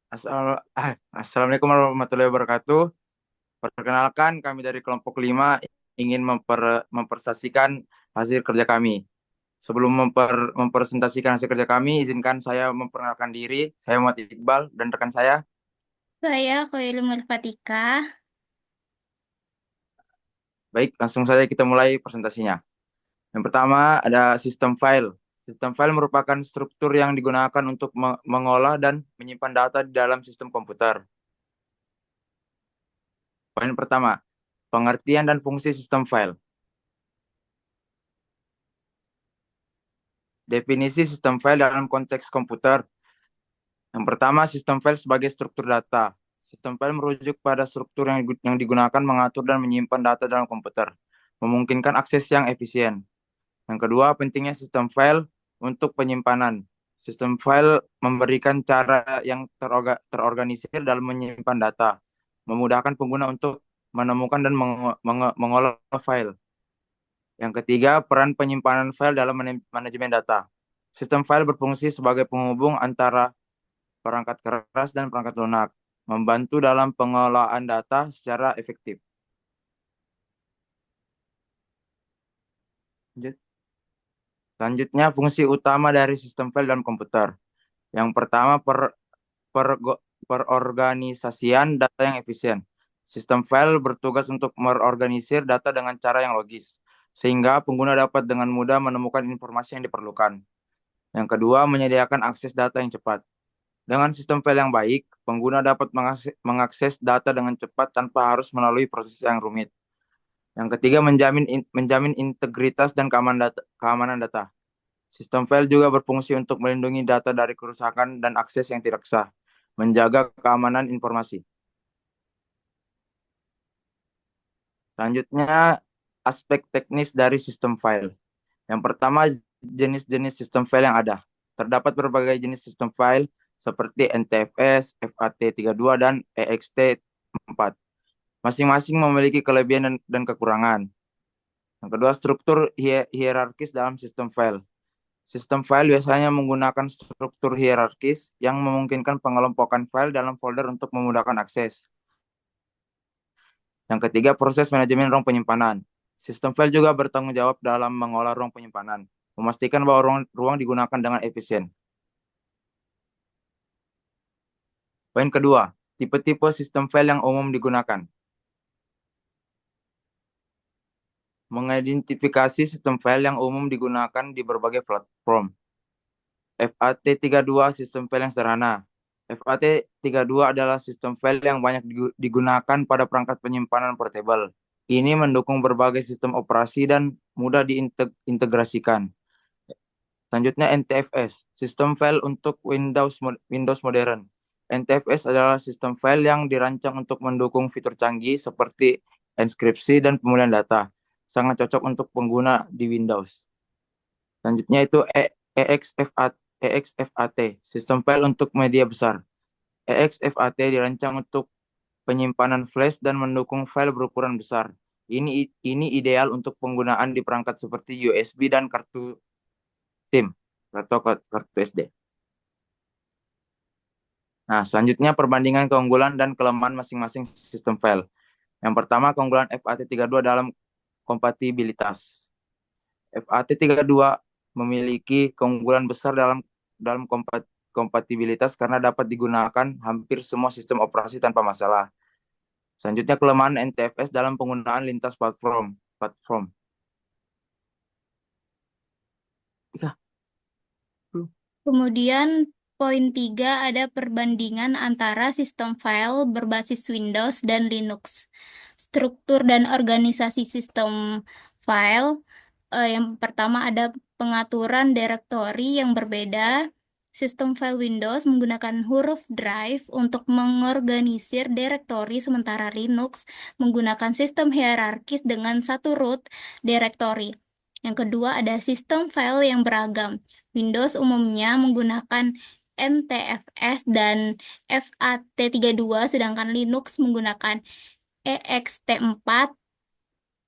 Assalamualaikum warahmatullahi wabarakatuh. Perkenalkan, kami dari kelompok 5 ingin mempresentasikan hasil kerja kami. Sebelum mempresentasikan hasil kerja kami, izinkan saya memperkenalkan diri. Saya Muhammad Iqbal dan rekan saya. Saya Khoirul Fatika. Baik, langsung saja kita mulai presentasinya. Yang pertama ada sistem file. Sistem file merupakan struktur yang digunakan untuk mengolah dan menyimpan data di dalam sistem komputer. Poin pertama, pengertian dan fungsi sistem file. Definisi sistem file dalam konteks komputer. Yang pertama, sistem file sebagai struktur data. Sistem file merujuk pada struktur yang digunakan mengatur dan menyimpan data dalam komputer, memungkinkan akses yang efisien. Yang kedua, pentingnya sistem file untuk penyimpanan. Sistem file memberikan cara yang terorganisir dalam menyimpan data, memudahkan pengguna untuk menemukan dan mengolah file. Yang ketiga, peran penyimpanan file dalam manajemen data. Sistem file berfungsi sebagai penghubung antara perangkat keras dan perangkat lunak, membantu dalam pengelolaan data secara efektif. Selanjutnya, fungsi utama dari sistem file dalam komputer. Yang pertama, perorganisasian data yang efisien. Sistem file bertugas untuk mengorganisir data dengan cara yang logis, sehingga pengguna dapat dengan mudah menemukan informasi yang diperlukan. Yang kedua, menyediakan akses data yang cepat. Dengan sistem file yang baik, pengguna dapat mengakses data dengan cepat tanpa harus melalui proses yang rumit. Yang ketiga, menjamin integritas dan keamanan data. Sistem file juga berfungsi untuk melindungi data dari kerusakan dan akses yang tidak sah, menjaga keamanan informasi. Selanjutnya, aspek teknis dari sistem file. Yang pertama, jenis-jenis sistem file yang ada. Terdapat berbagai jenis sistem file seperti NTFS, FAT32, dan EXT4. Masing-masing memiliki kelebihan dan kekurangan. Yang kedua, struktur hierarkis dalam sistem file. Sistem file biasanya menggunakan struktur hierarkis yang memungkinkan pengelompokan file dalam folder untuk memudahkan akses. Yang ketiga, proses manajemen ruang penyimpanan. Sistem file juga bertanggung jawab dalam mengolah ruang penyimpanan, memastikan bahwa ruang digunakan dengan efisien. Poin kedua, tipe-tipe sistem file yang umum digunakan. Mengidentifikasi sistem file yang umum digunakan di berbagai platform. FAT32 sistem file yang sederhana. FAT32 adalah sistem file yang banyak digunakan pada perangkat penyimpanan portable. Ini mendukung berbagai sistem operasi dan mudah diintegrasikan. Selanjutnya NTFS, sistem file untuk Windows modern. NTFS adalah sistem file yang dirancang untuk mendukung fitur canggih seperti enkripsi dan pemulihan data. Sangat cocok untuk pengguna di Windows. Selanjutnya itu EXFAT, sistem file untuk media besar. EXFAT dirancang untuk penyimpanan flash dan mendukung file berukuran besar. Ini ideal untuk penggunaan di perangkat seperti USB dan kartu SIM atau kartu SD. Nah, selanjutnya perbandingan keunggulan dan kelemahan masing-masing sistem file. Yang pertama, keunggulan FAT32 dalam kompatibilitas. FAT32 memiliki keunggulan besar dalam kompatibilitas karena dapat digunakan hampir semua sistem operasi tanpa masalah. Selanjutnya, kelemahan NTFS dalam penggunaan lintas platform. Tiga. Kemudian poin 3 ada perbandingan antara sistem file berbasis Windows dan Linux. Struktur dan organisasi sistem file. Yang pertama ada pengaturan direktori yang berbeda. Sistem file Windows menggunakan huruf drive untuk mengorganisir direktori, sementara Linux menggunakan sistem hierarkis dengan satu root direktori. Yang kedua ada sistem file yang beragam. Windows umumnya menggunakan NTFS dan FAT32, sedangkan Linux menggunakan EXT4,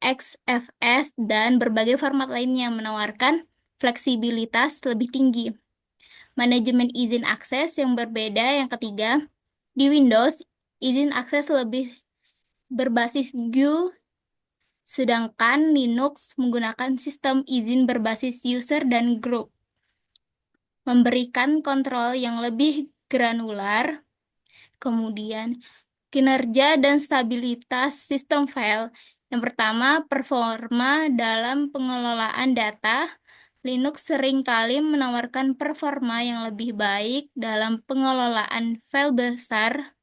XFS, dan berbagai format lainnya yang menawarkan fleksibilitas lebih tinggi. Manajemen izin akses yang berbeda. Yang ketiga, Di Windows, izin akses lebih berbasis GUI, sedangkan Linux menggunakan sistem izin berbasis user dan group, memberikan kontrol yang lebih granular. Kemudian, kinerja dan stabilitas sistem file. Yang pertama, performa dalam pengelolaan data. Linux seringkali menawarkan performa yang lebih baik dalam pengelolaan file besar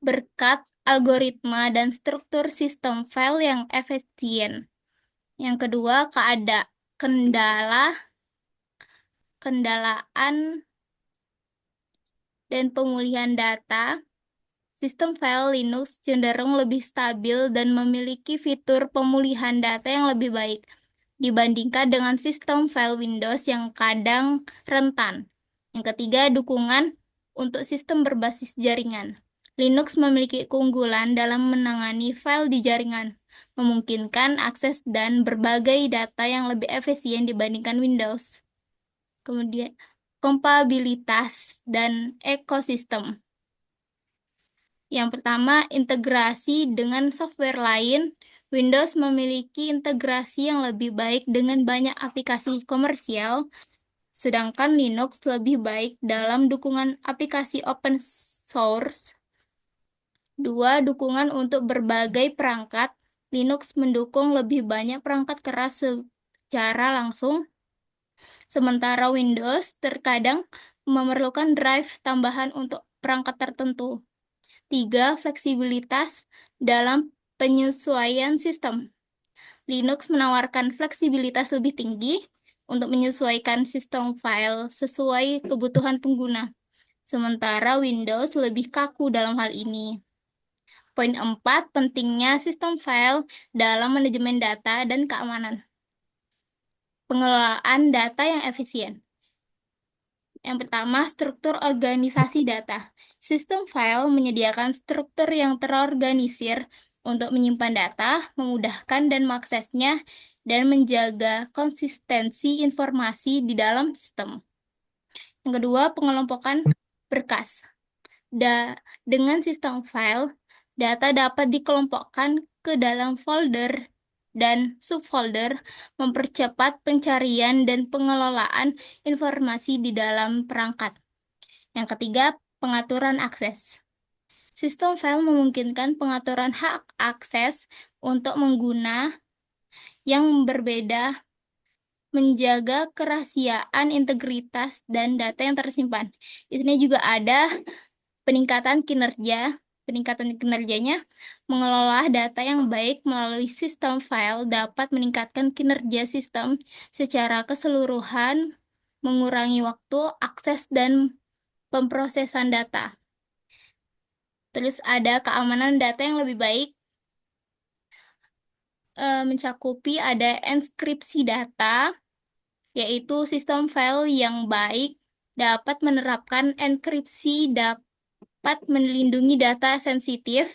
berkat algoritma dan struktur sistem file yang efisien. Yang kedua, kendalaan dan pemulihan data. Sistem file Linux cenderung lebih stabil dan memiliki fitur pemulihan data yang lebih baik dibandingkan dengan sistem file Windows yang kadang rentan. Yang ketiga, dukungan untuk sistem berbasis jaringan. Linux memiliki keunggulan dalam menangani file di jaringan, memungkinkan akses dan berbagai data yang lebih efisien dibandingkan Windows. Kemudian, kompatibilitas dan ekosistem. Yang pertama, integrasi dengan software lain. Windows memiliki integrasi yang lebih baik dengan banyak aplikasi komersial, sedangkan Linux lebih baik dalam dukungan aplikasi open source. Dua, dukungan untuk berbagai perangkat. Linux mendukung lebih banyak perangkat keras secara langsung, sementara Windows terkadang memerlukan drive tambahan untuk perangkat tertentu. Tiga, fleksibilitas dalam penyesuaian sistem. Linux menawarkan fleksibilitas lebih tinggi untuk menyesuaikan sistem file sesuai kebutuhan pengguna, sementara Windows lebih kaku dalam hal ini. Poin 4, pentingnya sistem file dalam manajemen data dan keamanan. Pengelolaan data yang efisien. Yang pertama, struktur organisasi data. Sistem file menyediakan struktur yang terorganisir untuk menyimpan data, memudahkan dan mengaksesnya, dan menjaga konsistensi informasi di dalam sistem. Yang kedua, pengelompokan berkas. Dengan sistem file, data dapat dikelompokkan ke dalam folder dan subfolder, mempercepat pencarian dan pengelolaan informasi di dalam perangkat. Yang ketiga, pengaturan akses. Sistem file memungkinkan pengaturan hak akses untuk pengguna yang berbeda, menjaga kerahasiaan, integritas, dan data yang tersimpan. Di sini juga ada peningkatan kinerja. Peningkatan kinerjanya, mengelola data yang baik melalui sistem file dapat meningkatkan kinerja sistem secara keseluruhan, mengurangi waktu, akses, dan pemrosesan data. Terus ada keamanan data yang lebih baik, mencakupi ada enskripsi data, yaitu sistem file yang baik dapat menerapkan enkripsi, dapat melindungi data sensitif,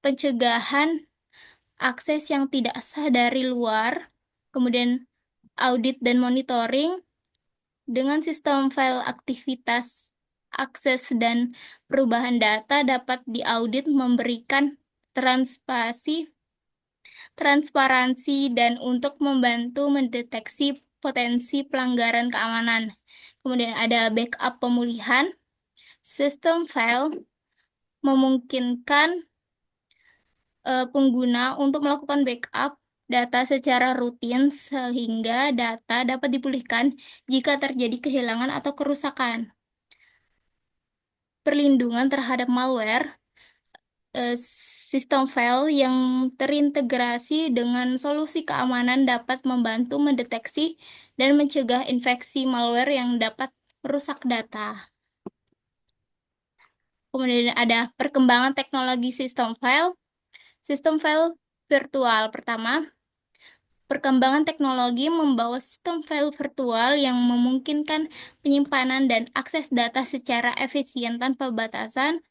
pencegahan akses yang tidak sah dari luar, kemudian audit dan monitoring. Dengan sistem file, aktivitas akses dan perubahan data dapat diaudit, memberikan transparansi dan untuk membantu mendeteksi potensi pelanggaran keamanan. Kemudian ada backup pemulihan. Sistem file memungkinkan pengguna untuk melakukan backup data secara rutin sehingga data dapat dipulihkan jika terjadi kehilangan atau kerusakan. Perlindungan terhadap malware. Sistem file yang terintegrasi dengan solusi keamanan dapat membantu mendeteksi dan mencegah infeksi malware yang dapat merusak data. Kemudian ada perkembangan teknologi sistem file. Sistem file virtual. Pertama, perkembangan teknologi membawa sistem file virtual yang memungkinkan penyimpanan dan akses data secara efisien tanpa batasan.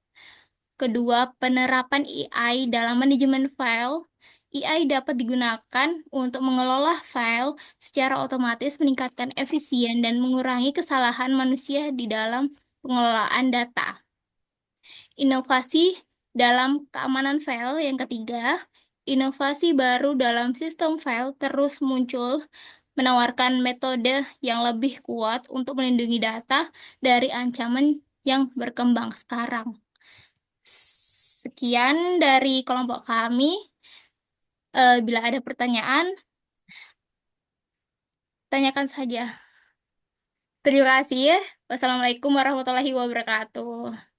Kedua, penerapan AI dalam manajemen file. AI dapat digunakan untuk mengelola file secara otomatis, meningkatkan efisien, dan mengurangi kesalahan manusia di dalam pengelolaan data. Inovasi dalam keamanan file yang ketiga, inovasi baru dalam sistem file terus muncul, menawarkan metode yang lebih kuat untuk melindungi data dari ancaman yang berkembang sekarang. Sekian dari kelompok kami. Bila ada pertanyaan, tanyakan saja. Terima kasih. Wassalamualaikum warahmatullahi wabarakatuh.